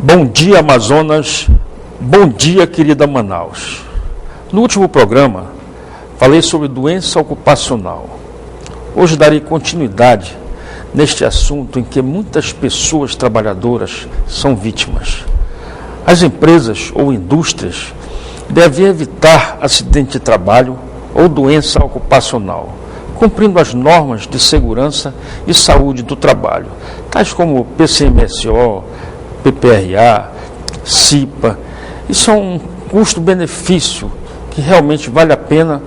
Bom dia, Amazonas. Bom dia, querida Manaus. No último programa, falei sobre doença ocupacional. Hoje darei continuidade neste assunto em que muitas pessoas trabalhadoras são vítimas. As empresas ou indústrias devem evitar acidente de trabalho ou doença ocupacional, cumprindo as normas de segurança e saúde do trabalho, tais como PCMSO, PPRA, CIPA. Isso é um custo-benefício que realmente vale a pena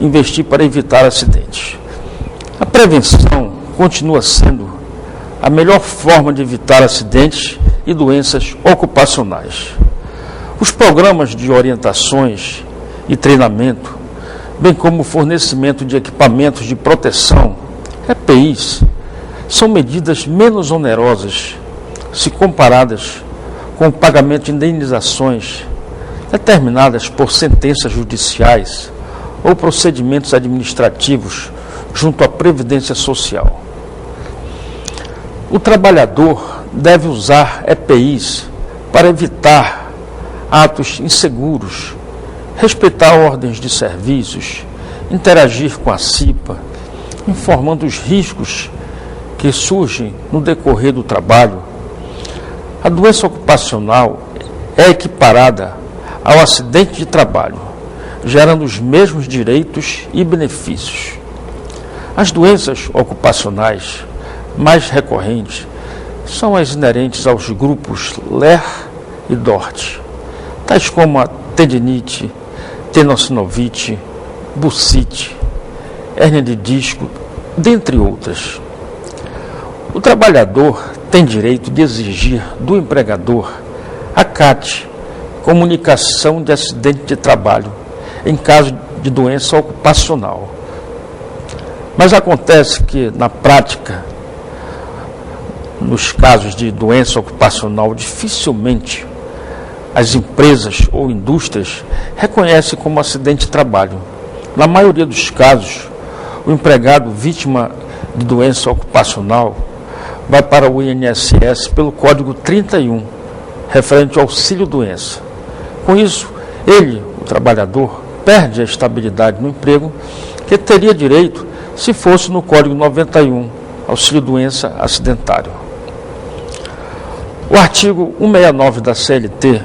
investir para evitar acidentes. A prevenção continua sendo a melhor forma de evitar acidentes e doenças ocupacionais. Os programas de orientações e treinamento, bem como o fornecimento de equipamentos de proteção, EPIs, são medidas menos onerosas se comparadas com o pagamento de indenizações determinadas por sentenças judiciais ou procedimentos administrativos junto à Previdência Social. O trabalhador deve usar EPIs para evitar atos inseguros, respeitar ordens de serviços, interagir com a CIPA, informando os riscos que surgem no decorrer do trabalho. A doença ocupacional é equiparada ao acidente de trabalho, gerando os mesmos direitos e benefícios. As doenças ocupacionais mais recorrentes são as inerentes aos grupos LER e DORT, tais como a tendinite, tenossinovite, bursite, hérnia de disco, dentre outras. O trabalhador tem direito de exigir do empregador a CAT, comunicação de acidente de trabalho, em caso de doença ocupacional. Mas acontece que, na prática, nos casos de doença ocupacional, dificilmente as empresas ou indústrias reconhecem como acidente de trabalho. Na maioria dos casos, o empregado vítima de doença ocupacional vai para o INSS pelo Código 31, referente ao auxílio-doença. Com isso, ele, o trabalhador, perde a estabilidade no emprego que teria direito se fosse no Código 91, auxílio-doença acidentário. O artigo 169 da CLT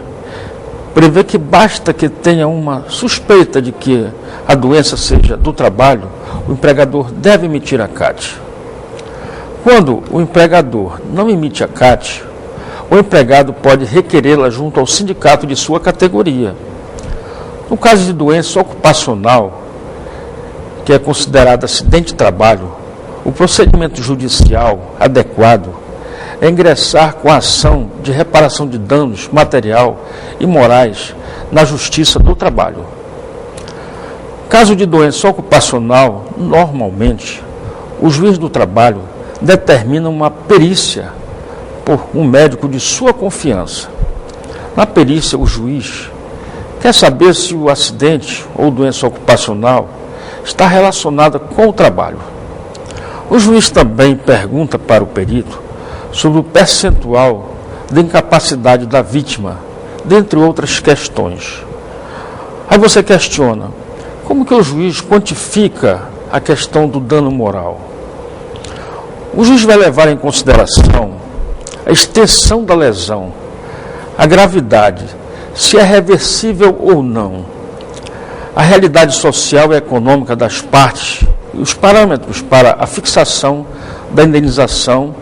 prevê que basta que tenha uma suspeita de que a doença seja do trabalho, o empregador deve emitir a CAT. Quando o empregador não emite a CAT, o empregado pode requerê-la junto ao sindicato de sua categoria. No caso de doença ocupacional, que é considerada acidente de trabalho, o procedimento judicial adequado é ingressar com a ação de reparação de danos material e morais na Justiça do Trabalho. Caso de doença ocupacional, normalmente, o juiz do trabalho determina uma perícia por um médico de sua confiança. Na perícia, o juiz quer saber se o acidente ou doença ocupacional está relacionada com o trabalho. O juiz também pergunta para o perito sobre o percentual de incapacidade da vítima, dentre outras questões. Aí você questiona, como que o juiz quantifica a questão do dano moral? O juiz vai levar em consideração a extensão da lesão, a gravidade, se é reversível ou não, a realidade social e econômica das partes e os parâmetros para a fixação da indenização,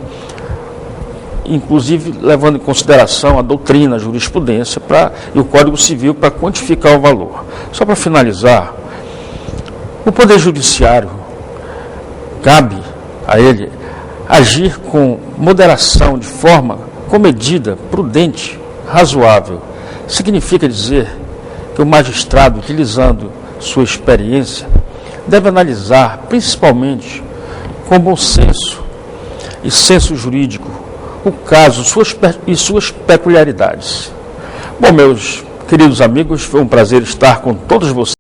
inclusive levando em consideração a doutrina, a jurisprudência e o Código Civil para quantificar o valor. Só para finalizar, o Poder Judiciário cabe a ele agir com moderação, de forma comedida, prudente, razoável. Significa dizer que o magistrado, utilizando sua experiência, deve analisar, principalmente com bom senso e senso jurídico, o caso e suas peculiaridades. Bom, meus queridos amigos, foi um prazer estar com todos vocês.